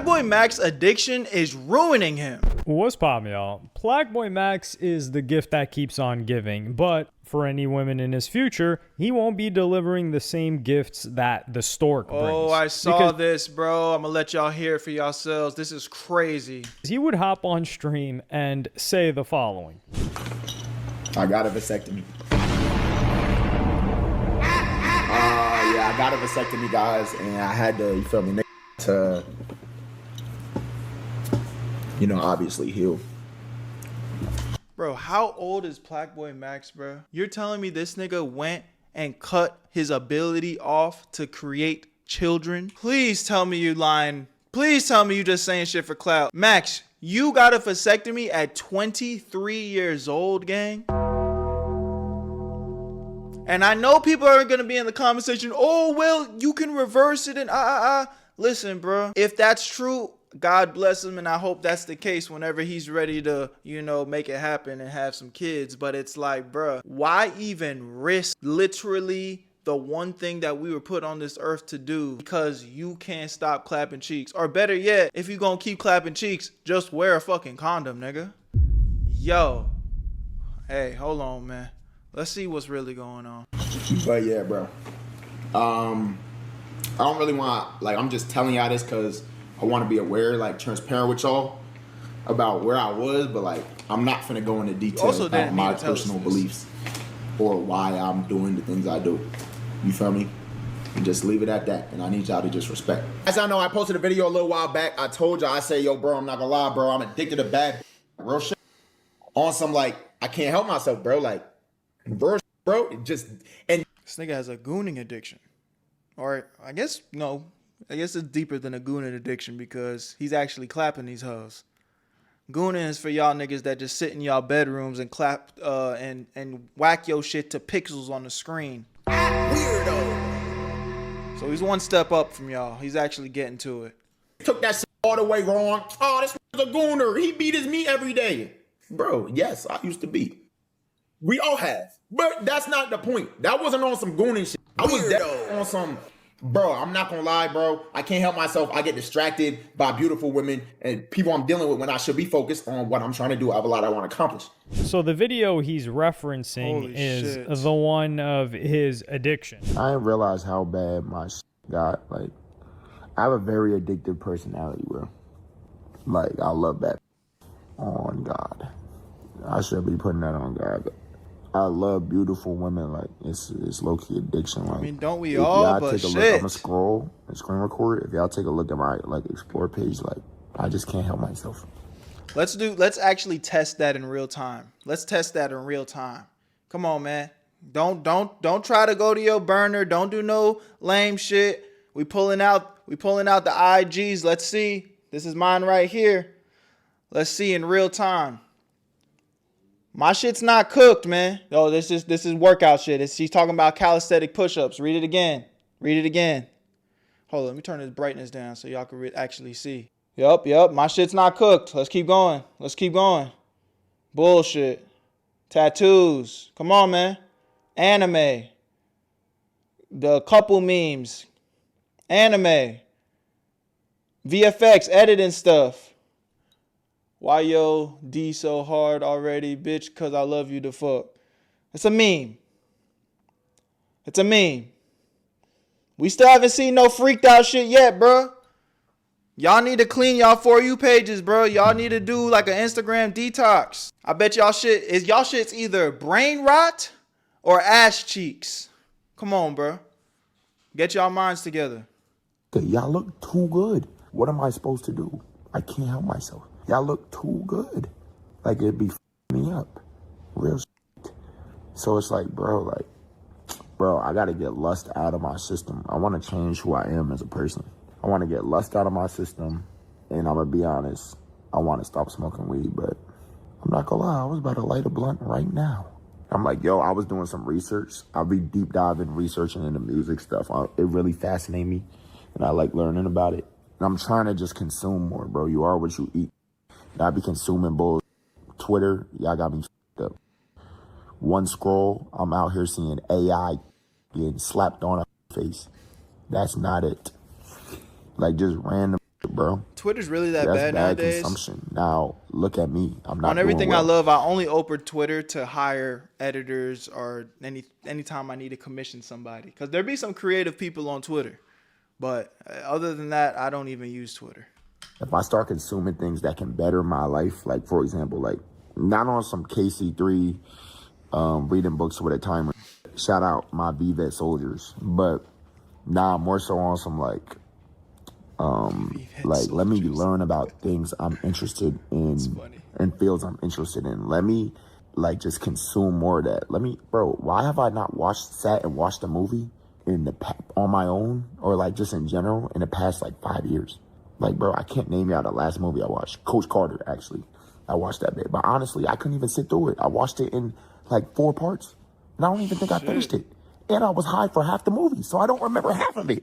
PlaqueboyMax's addiction is ruining him. What's poppin', y'all? PlaqueboyMax is the gift that keeps on giving, but for any women in his future, he won't be delivering the same gifts that the stork brings. Oh, I saw this, bro. I'm gonna let y'all hear it for yourselves. This is crazy. He would hop on stream and say the following. I got a vasectomy. Yeah, I got a vasectomy, guys, and I had to, you feel me, to, you know, obviously heal. Bro, how old is PlaqueboyMax, bro? You're telling me this nigga went and cut his ability off to create children? Please tell me you lying. Please tell me you just saying shit for clout. Max, you got a vasectomy at 23 years old, gang? And I know people are going to be in the comment section, oh, well, you can reverse it and Listen, bro, if that's true, God bless him, and I hope that's the case whenever he's ready to, you know, make it happen and have some kids. But it's like, bro, why even risk literally the one thing that we were put on this earth to do because you can't stop clapping cheeks? Or better yet, if you gonna keep clapping cheeks, just wear a fucking condom, nigga. Yo. Hey, hold on, man. Let's see what's really going on. But yeah, bro. I don't really want, like, I'm just telling y'all this because I want to be aware, like, transparent with y'all about where I was, but, like, I'm not finna go into details about my personal beliefs or why I'm doing the things I do. You feel me? And just leave it at that, and I need y'all to just respect. As I know, I posted a video a little while back. I told y'all, I said, yo, bro, I'm not gonna lie, bro. I'm addicted to bad real shit. On some, like, I can't help myself, bro. Like, bro, it just, and this nigga has a gooning addiction. Or I guess, no, I guess it's deeper than a gooning addiction because he's actually clapping these hoes. Gooning is for y'all niggas that just sit in y'all bedrooms and clap and whack your shit to pixels on the screen. Weirdo. So he's one step up from y'all. He's actually getting to it. Took that shit all the way wrong. Oh, this is a gooner. He beat his meat every day. Bro, yes, I used to be. We all have. But that's not the point. That wasn't on some gooning shit. I was definitely on some, bro, I'm not gonna lie, bro. I can't help myself. I get distracted by beautiful women and people I'm dealing with when I should be focused on what I'm trying to do. I have a lot I want to accomplish. So the video he's referencing is the one of his addiction. I didn't realize how bad my shit got. Like, I have a very addictive personality, bro. Like, I love that. On God. I should be putting that on God. I love beautiful women. Like, it's low-key addiction. Like, I mean, don't we all? But shit. Look, I'm gonna scroll and screen record. If y'all take a look at my, like, explore page, like, I just can't help myself. Let's actually test that in real time. Let's test that in real time. Come on, man. Don't try to go to your burner. Don't do no lame shit. We pulling out the IGs. Let's see. This is mine right here. Let's see in real time. My shit's not cooked, man. Oh, this is workout shit. She's talking about calisthenic push-ups. Read it again. Read it again. Hold on, let me turn this brightness down so y'all can actually see. Yup. My shit's not cooked. Let's keep going. Let's keep going. Bullshit. Tattoos. Come on, man. Anime. The couple memes. Anime. VFX, editing stuff. Why yo D so hard already, bitch? Cause I love you to fuck. It's a meme. It's a meme. We still haven't seen no freaked out shit yet, bro. Y'all need to clean y'all For You pages, bro. Y'all need to do like an Instagram detox. I bet y'all shit's either brain rot or ass cheeks. Come on, bro. Get y'all minds together. Y'all look too good. What am I supposed to do? I can't help myself. Y'all look too good. Like, it'd be me up. Real shit. So it's like, bro, I gotta get lust out of my system. I want to change who I am as a person. I want to get lust out of my system. And I'm gonna be honest, I want to stop smoking weed, but I'm not gonna lie, I was about to light a blunt right now. I'm like, yo, I was doing some research. I'll be deep diving, researching into music stuff. It really fascinated me, and I like learning about it. And I'm trying to just consume more, bro. You are what you eat. I be consuming bull. Twitter, y'all got me f***ed up. One scroll, I'm out here seeing AI getting slapped on a face. That's not it. Like, just random, bro. Twitter's really that That's bad bad nowadays. consumption. Now look at me. I'm not On doing everything well. I love, I only open Twitter to hire editors or anytime I need to commission somebody. Because there be some creative people on Twitter. But other than that, I don't even use Twitter. If I start consuming things that can better my life, like for example, like not on some KC3 reading books with a timer. Shout out my VVet soldiers. But nah, more so on some like let me learn about things I'm interested in and fields I'm interested in. Let me like just consume more of that. Bro, why have I not sat and watched a movie on my own or like just in general in the past like 5 years? Like, bro, I can't name you out the last movie I watched. Coach Carter, actually. I watched that bit. But honestly, I couldn't even sit through it. I watched it in like 4 parts. And I don't even think I finished it. And I was high for half the movie, so I don't remember half of it.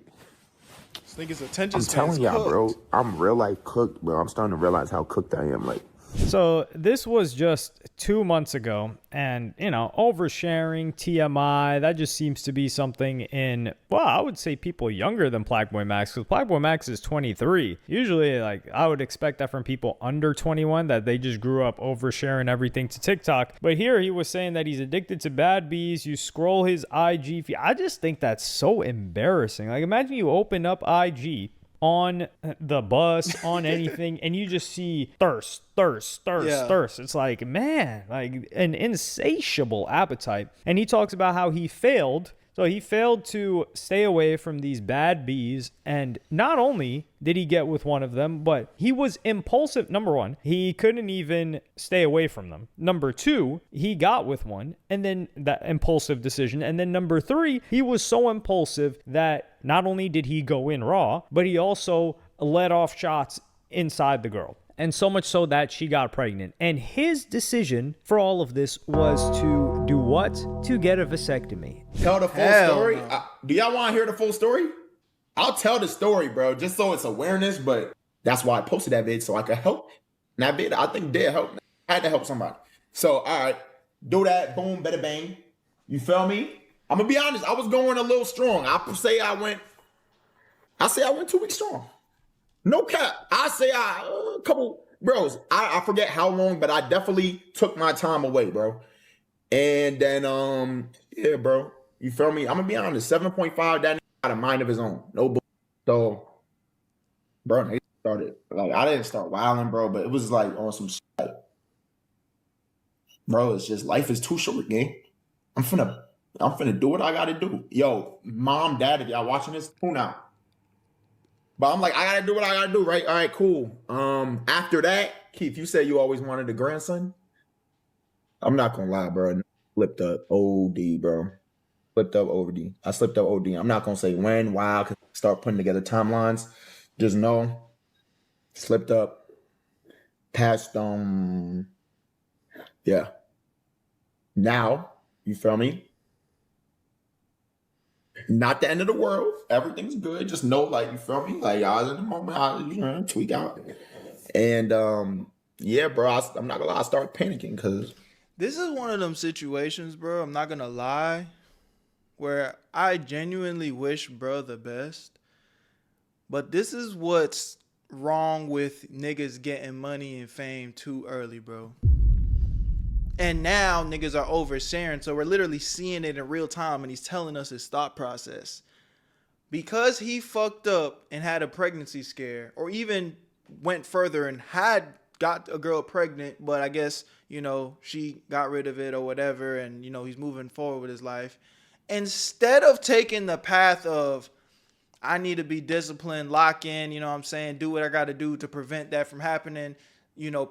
This nigga's attention I'm span's telling y'all, cooked. bro. I'm real life cooked, bro. I'm starting to realize how cooked I am. Like, So this was just 2 months ago, and oversharing, TMI, that just seems to be something in, well, I would say people younger than PlaqueboyMax, because PlaqueboyMax is 23. Usually, like, I would expect that from people under 21, that they just grew up oversharing everything to TikTok. But here he was saying that he's addicted to bad bees. You scroll his IG feed. I just think that's so embarrassing. Like, imagine you open up IG on the bus, on anything, and you just see thirst. It's like, man, like an insatiable appetite. And he talks about how he failed. So he failed to stay away from these bad bees. And not only did he get with one of them, but he was impulsive. Number one, he couldn't even stay away from them. Number two, he got with one, and then that impulsive decision. And then number three, he was so impulsive that not only did he go in raw, but he also let off shots inside the girl. And so much so that she got pregnant. And his decision for all of this was to do what? To get a vasectomy. tell the full Hell story. no. Do y'all want to hear the full story? I'll tell the story, bro, just so it's awareness. But that's why I posted that vid, so I could help. And that vid, I think, did help. I had to help somebody. So, all right, do that. Boom, bada bang. You feel me? I'm gonna be honest. I was going a little strong. I say I went 2 weeks strong. No cap. I say a couple, bros. I forget how long, but I definitely took my time away, bro. And then, yeah, bro. You feel me? I'm gonna be honest. 7.5. That nigga got a mind of his own. No bull. So, bro, they started like I didn't start wilding, bro, but it was like on some shit. Like, bro, it's just life is too short, gang. I'm finna do what I gotta do. Yo, mom, dad, if y'all watching this, tune out. But I'm like, I gotta do what I gotta do, right? All right, cool. After that, Keith, you said you always wanted a grandson. I'm not gonna lie, bro. Flipped up OD, bro. Flipped up OD. I slipped up OD. I'm not gonna say when, why, cause start putting together timelines. Just know, slipped up. Passed yeah. Now, you feel me? Not the end of the world. Everything's good. Just know, like, you feel me? Like, I was in the moment, I tweak out. And, yeah, bro, I'm not gonna lie, I start panicking because This is one of them situations, bro, I'm not gonna lie, where I genuinely wish bro the best. But this is what's wrong with niggas getting money and fame too early, bro. And now niggas are oversharing, so we're literally seeing it in real time, and he's telling us his thought process. Because he fucked up and had a pregnancy scare, or even went further and got a girl pregnant, but I guess, she got rid of it or whatever, and, he's moving forward with his life. Instead of taking the path of, I need to be disciplined, lock in, do what I got to do to prevent that from happening,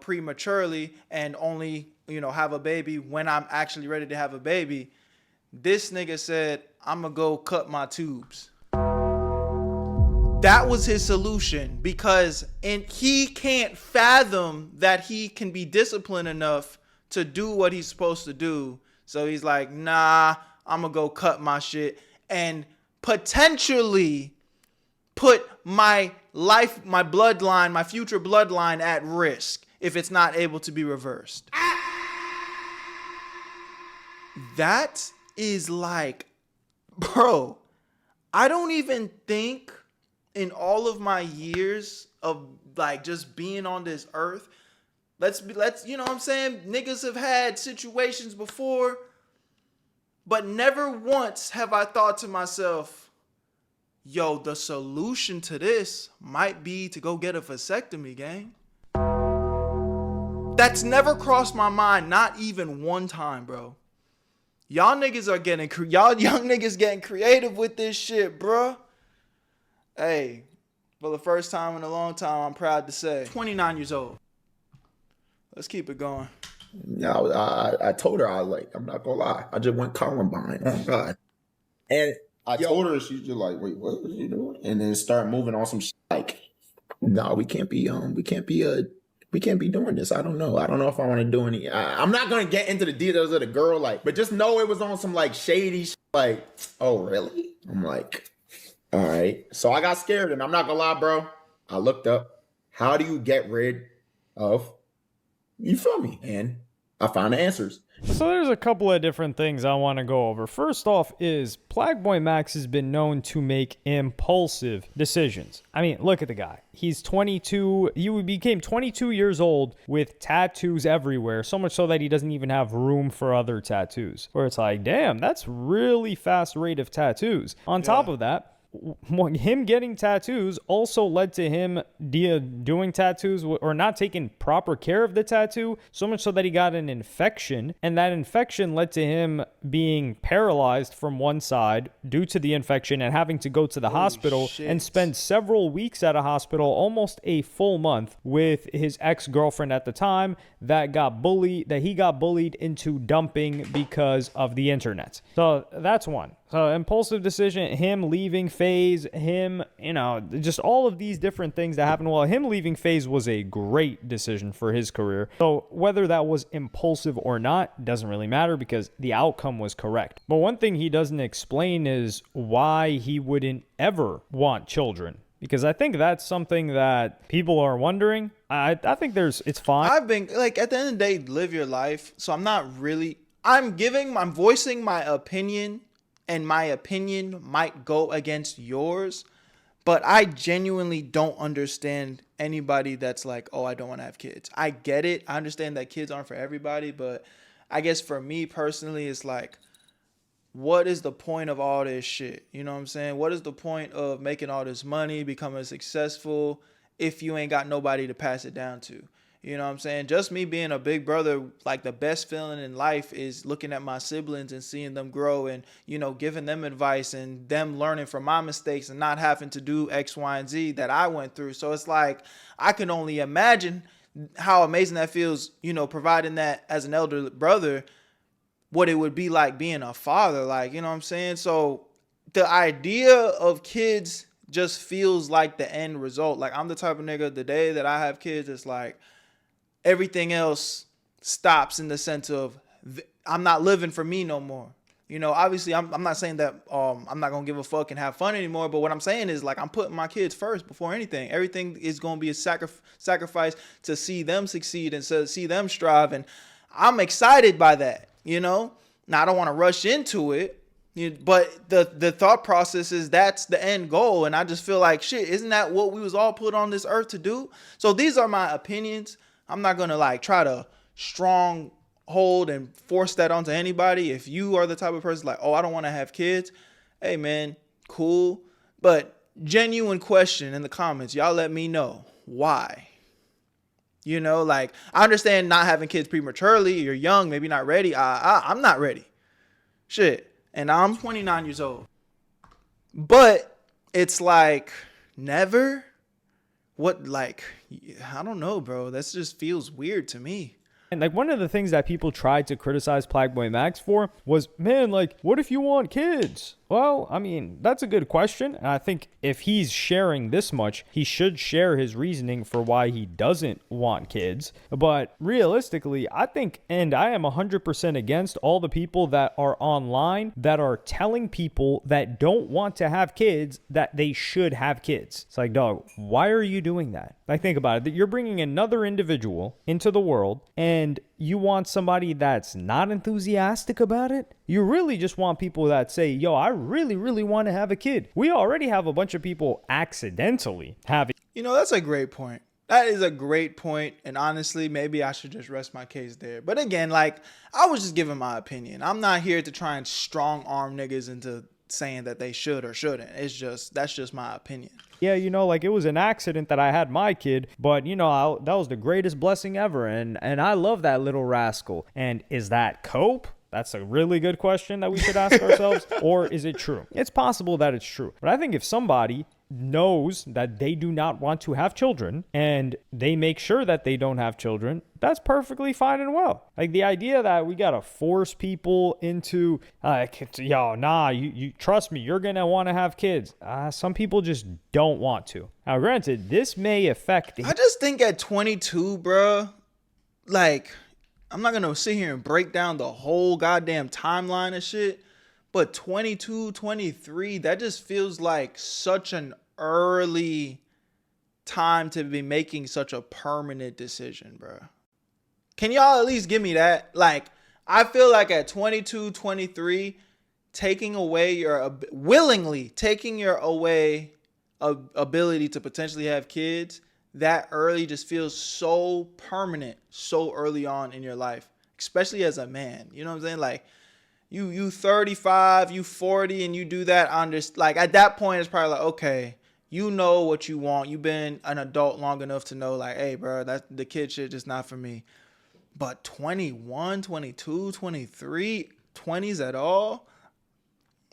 prematurely, and only, have a baby when I'm actually ready to have a baby. This nigga said, I'm going to go cut my tubes. That was his solution, because he can't fathom that he can be disciplined enough to do what he's supposed to do. So he's like, nah, I'm going to go cut my shit and potentially put my life, my bloodline, my future bloodline at risk if it's not able to be reversed. That is like, bro, I don't even think in all of my years of like just being on this earth, let's you know what I'm saying? Niggas have had situations before, but never once have I thought to myself, yo, the solution to this might be to go get a vasectomy, gang. That's never crossed my mind, not even one time, bro. Y'all niggas are y'all young niggas getting creative with this shit, bro. Hey, for the first time in a long time, I'm proud to say, 29 years old. Let's keep it going. Yeah, I told her, I was like, I'm not gonna lie, I just went Columbine. Oh God. And I told her, she's just like, wait, what was you doing? And then start moving on some shit like, no, we can't be doing this. I don't know if I want to do any. I'm not gonna get into the details of the girl, like, but just know it was on some like shady shit, like, oh really? I'm like, all right. So I got scared, and I'm not gonna lie, bro. I looked up, how do you get rid of, you feel me? And I found the answers. So there's a couple of different things I want to go over. First off is PlaqueboyMax has been known to make impulsive decisions. I mean, look at the guy. He's 22. He became 22 years old with tattoos everywhere, so much so that he doesn't even have room for other tattoos. Where it's like, damn, that's really fast rate of tattoos. On top of that, him getting tattoos also led to him doing tattoos or not taking proper care of the tattoo, so much so that he got an infection, and that infection led to him being paralyzed from one side due to the infection and having to go to the hospital and spend several weeks at a hospital, almost a full month, with his ex-girlfriend at the time that he got bullied into dumping because of the internet. So that's one. So impulsive decision, him leaving FaZe, him, just all of these different things that happened. Well, him leaving FaZe was a great decision for his career. So whether that was impulsive or not doesn't really matter because the outcome was correct. But one thing he doesn't explain is why he wouldn't ever want children. Because I think that's something that people are wondering. I think it's fine. I've been like, at the end of the day, live your life. So I'm voicing my opinion. And my opinion might go against yours, but I genuinely don't understand anybody that's like, oh, I don't want to have kids. I get it. I understand that kids aren't for everybody, but I guess for me personally, it's like, what is the point of all this shit? You know what I'm saying? What is the point of making all this money, becoming successful, if you ain't got nobody to pass it down to? You know what I'm saying? Just me being a big brother, like the best feeling in life is looking at my siblings and seeing them grow and, giving them advice and them learning from my mistakes and not having to do X, Y, and Z that I went through. So it's like, I can only imagine how amazing that feels, providing that as an elder brother, what it would be like being a father, like, you know what I'm saying? So the idea of kids just feels like the end result. Like, I'm the type of nigga, the day that I have kids, it's like, everything else stops in the sense of I'm not living for me no more. Obviously I'm not saying that I'm not going to give a fuck and have fun anymore. But what I'm saying is like I'm putting my kids first before anything. Everything is going to be a sacrifice to see them succeed and to see them strive. And I'm excited by that, Now, I don't want to rush into it. But the thought process is that's the end goal. And I just feel like, shit, isn't that what we was all put on this earth to do? So these are my opinions. I'm not going to like try to strong hold and force that onto anybody. If you are the type of person like, oh, I don't want to have kids. Hey, man, cool. But genuine question in the comments. Y'all let me know why. Like I understand not having kids prematurely. You're young, maybe not ready. I'm not ready. Shit. And I'm 29 years old. But it's like never. What, like, I don't know, bro. That just feels weird to me. And like one of the things that people tried to criticize PlaqueboyMax for was, man, like, what if you want kids? Well, I mean, that's a good question. And I think if he's sharing this much, he should share his reasoning for why he doesn't want kids. But realistically, I think, and I am 100% against all the people that are online that are telling people that don't want to have kids that they should have kids. It's like, dog, why are you doing that? Like, think about it. That you're bringing another individual into the world and you want somebody that's not enthusiastic about it? You really just want people that say, yo, I really, really want to have a kid. We already have a bunch of people accidentally having. You know, that's a great point. That is a great point. And honestly, maybe I should just rest my case there. But again, like, I was just giving my opinion. I'm not here to try and strong arm niggas into saying that they should or shouldn't. That's just my opinion. Yeah, you know, like, it was an accident that I had my kid, but you know, that was the greatest blessing ever. And I love that little rascal. And is that cope? That's a really good question that we should ask ourselves. Or is it true? It's possible that it's true. But I think if somebody knows that they do not want to have children and they make sure that they don't have children, that's perfectly fine and well. Like, the idea that we gotta force people into yo, nah, you trust me, you're gonna want to have kids. Some people just don't want to. Now granted, this may affect I just think at 22, bro, like, I'm not gonna sit here and break down the whole goddamn timeline of shit, but 22, 23, that just feels like such an early time to be making such a permanent decision, bro. Can y'all at least give me that? Like, I feel like at 22, 23, willingly taking your away ability to potentially have kids that early just feels so permanent, so early on in your life, especially as a man. You know what I'm saying? Like, you 35, you 40, and you do that like, at that point, it's probably like, okay, you know what you want. You've been an adult long enough to know, like, hey, bro, the kid shit just not for me. But 21, 22, 23, 20s at all,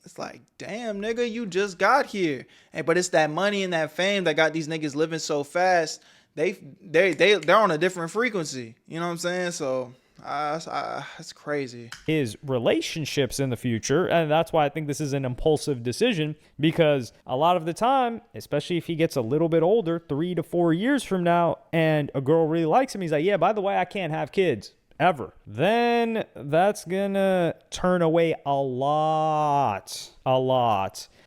it's like, damn, nigga, you just got here. But it's that money and that fame that got these niggas living so fast. They're on a different frequency. You know what I'm saying? So it's crazy. His relationships in the future, and that's why I think this is an impulsive decision, because a lot of the time, especially if he gets a little bit older, 3 to 4 years from now, and a girl really likes him, he's like, yeah, by the way, I can't have kids ever. Then that's gonna turn away a lot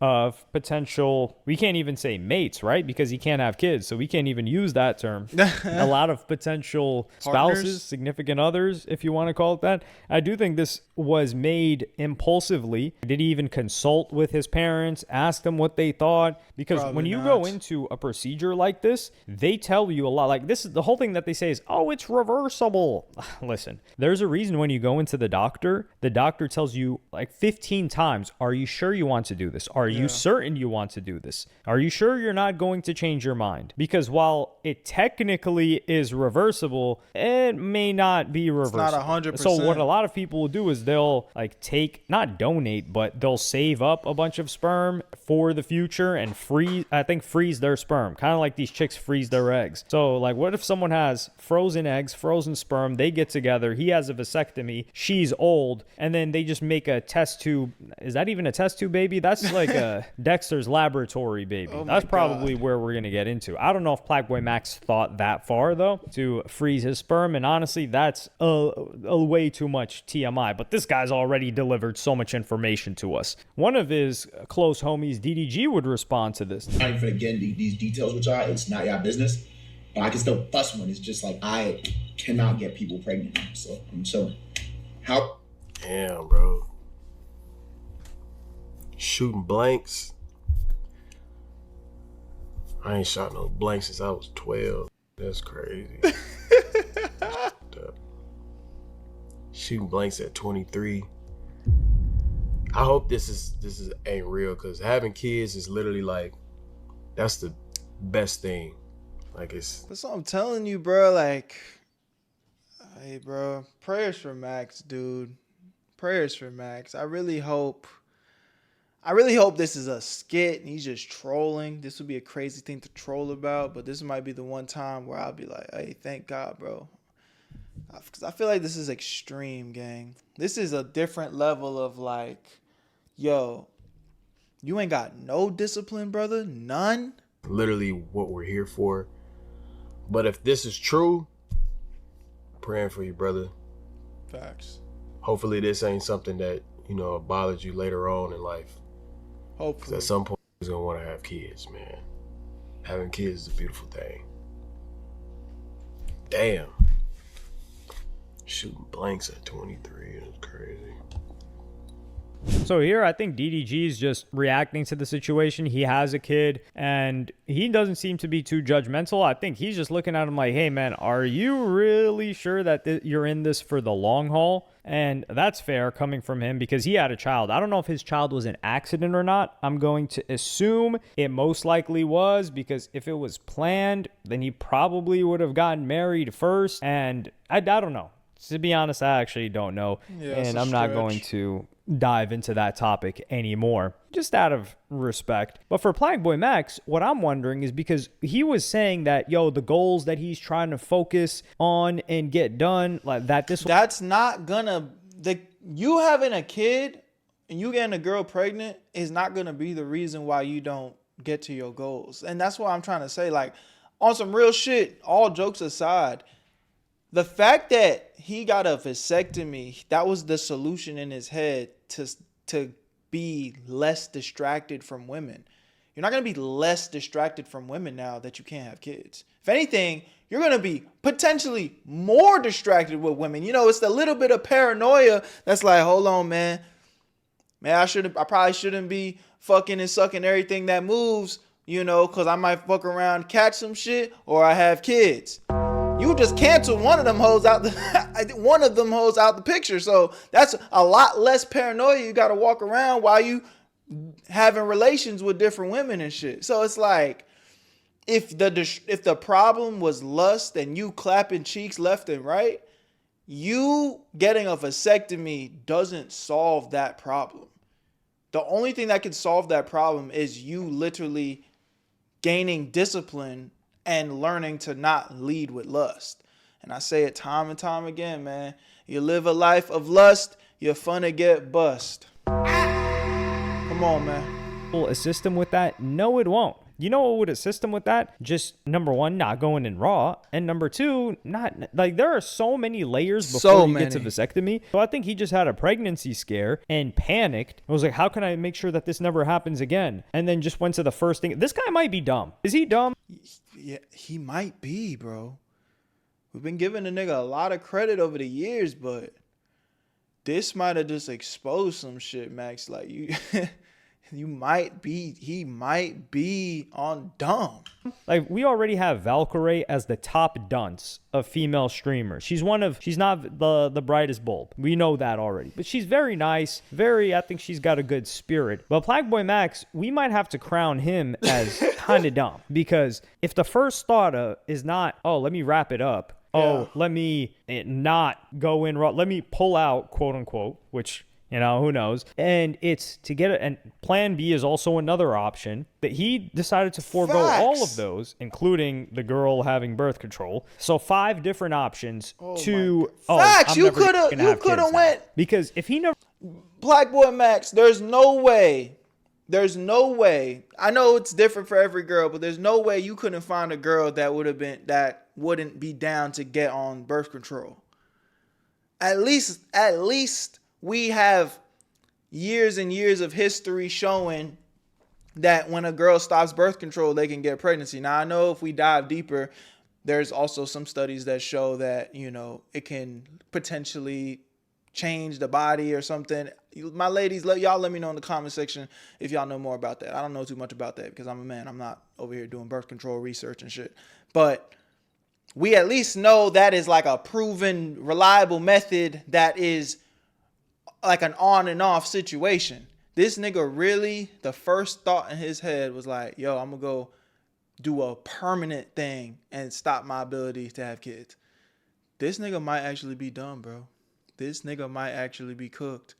of potential, we can't even say mates, right? Because he can't have kids, so we can't even use that term. A lot of potential spouses, Partners? significant others, if you want to call it that. I do think this was made impulsively. Did he even consult with his parents, ask them what they thought? Because Probably when you not. go into a procedure like this, they tell you a lot. Like, this is the whole thing that they say is, oh, it's reversible. Listen, there's a reason when you go into the doctor tells you like 15 times, are you sure you want to do this? Are you certain you want to do this? Are you sure you're not going to change your mind? Because while it technically is reversible, it may not be reversible. It's not 100%. So what a lot of people will do is they'll like not donate, but they'll save up a bunch of sperm for the future and freeze their sperm. Kind of like these chicks freeze their eggs. So like, what if someone has frozen eggs, frozen sperm, they get together, he has a vasectomy, she's old, and then they just make a test tube. Is that even a test tube baby? That's like a Dexter's laboratory baby. Oh That's my probably God. where we're going to get into. I don't know if Plaqueboy Max thought that far, though, to freeze his sperm. And honestly, that's a way too much TMI. But this guy's already delivered so much information to us. One of his close homies, DDG, would respond to this. I'm not even getting these details with y'all. It's not y'all business. But I can still fuss one. It's just like, I cannot get people pregnant. So I'm chilling. How? Damn, bro. Shooting blanks. I ain't shot no blanks since I was 12. That's crazy. Shooting blanks at 23. I hope this ain't real, because having kids is literally like, that's the best thing. Like, it's That's what I'm telling you, bro. Like, hey, bro, prayers for Max, dude. Prayers for Max. I really hope this is a skit and he's just trolling. This would be a crazy thing to troll about, but this might be the one time where I'll be like, hey, thank God, bro. Because I feel like this is extreme, gang. This is a different level of like, yo, you ain't got no discipline, brother. None. literally what we're here for. But if this is true, praying for you, brother. Facts. Hopefully this ain't something that, bothers you later on in life. Hopefully. Because at some point, he's going to want to have kids, man. Having kids is a beautiful thing. Damn. Shooting blanks at 23 is crazy. So here, I think DDG is just reacting to the situation. He has a kid, and he doesn't seem to be too judgmental. I think he's just looking at him like, hey, man, are you really sure that you're in this for the long haul? And that's fair coming from him because he had a child. I don't know if his child was an accident or not. I'm going to assume it most likely was, because if it was planned, then he probably would have gotten married first. And I don't know. To be honest, I actually don't know. Yeah, and I'm not going to dive into that topic anymore, just out of respect. But for Plaqueboy Max, what I'm wondering is because he was saying that, yo, the goals that he's trying to focus on and get done, like that, that's not gonna, you having a kid and you getting a girl pregnant is not gonna be the reason why you don't get to your goals. And that's what I'm trying to say. Like, on some real shit, all jokes aside, the fact that he got a vasectomy, that was the solution in his head to be less distracted from women. You're not going to be less distracted from women now that you can't have kids. If anything, you're going to be potentially more distracted with women. You know, it's the little bit of paranoia that's like, hold on, man. I probably shouldn't be fucking and sucking everything that moves, you know, because I might fuck around, catch some shit, or I have kids. You just canceled one of them hoes out the picture. So that's a lot less paranoia you got to walk around while you having relations with different women and shit. So it's like, if the problem was lust and you clapping cheeks left and right, you getting a vasectomy doesn't solve that problem. The only thing that can solve that problem is you literally gaining discipline and learning to not lead with lust. And I say it time and time again, man. You live a life of lust, you're finna get bust. Come on, man. Will assist him with that? No, it won't. You know what would assist him with that? Just number one, not going in raw. And number two, not like there are so many layers before he gets a vasectomy. So I think he just had a pregnancy scare and panicked. I was like, how can I make sure that this never happens again? And then just went to the first thing. This guy might be dumb. Is he dumb? Yeah, he might be, bro. We've been giving the nigga a lot of credit over the years, but this might have just exposed some shit, Max. Like, he might be on dumb. Like, we already have Valkyrie as the top dunce of female streamers. She's not the brightest bulb. We know that already. But she's very nice. I think she's got a good spirit. But Plaqueboy Max, we might have to crown him as kind of dumb. Because if the first thought is not, oh, let me wrap it up. Oh, let me not go in raw. Let me pull out, quote unquote, which, you know, who knows? And it's to get it. And plan B is also another option that he decided to forego all of those, including the girl having birth control. So 5 different options Facts. You could have went. Because if he never. Plaqueboy Max, there's no way. I know it's different for every girl, but there's no way you couldn't find a girl that wouldn't be down to get on birth control. At least we have years and years of history showing that when a girl stops birth control, they can get pregnancy. Now, I know if we dive deeper, there's also some studies that show that, you know, it can potentially change the body or something. My ladies, y'all let me know in the comment section if y'all know more about that. I don't know too much about that because I'm a man. I'm not over here doing birth control research and shit. But we at least know that is like a proven, reliable method that is like an on and off situation. This nigga really, the first thought in his head was like, yo, I'm gonna go do a permanent thing and stop my ability to have kids. This nigga might actually be dumb, bro. This nigga might actually be cooked.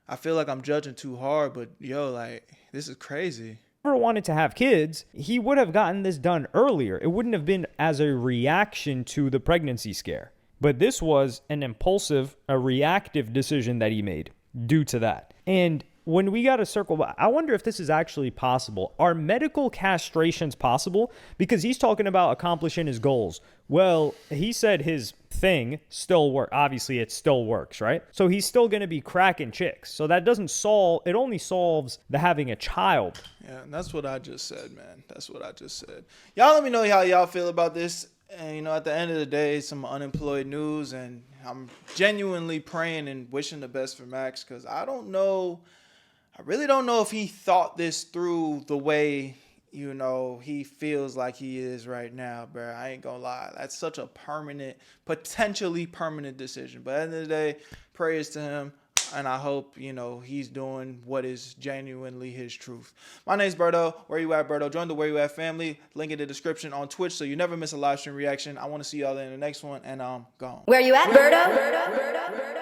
I feel like I'm judging too hard, but yo, like, this is crazy. Ever wanted to have kids, he would have gotten this done earlier. It wouldn't have been as a reaction to the pregnancy scare. But this was an impulsive, a reactive decision that he made due to that. And when we got to circle back, I wonder if this is actually possible. Are medical castrations possible? Because he's talking about accomplishing his goals. Well, he said his thing still works. Obviously, it still works, right? So he's still going to be cracking chicks. So that doesn't solve, it only solves the having a child. Yeah, and that's what I just said, man. That's what I just said. Y'all let me know how y'all feel about this. And, you know, at the end of the day, some unemployed news, and I'm genuinely praying and wishing the best for Max, because I really don't know if he thought this through the way, you know, he feels like he is right now, bro. I ain't gonna lie. That's such a potentially permanent decision. But at the end of the day, prayers to him. And I hope, you know, he's doing what is genuinely his truth. My name's Berto. Where you at, Berto? Join the Where You At family. Link in the description on Twitch so you never miss a live stream reaction. I want to see y'all in the next one, and I'm gone. Where you at, Berto?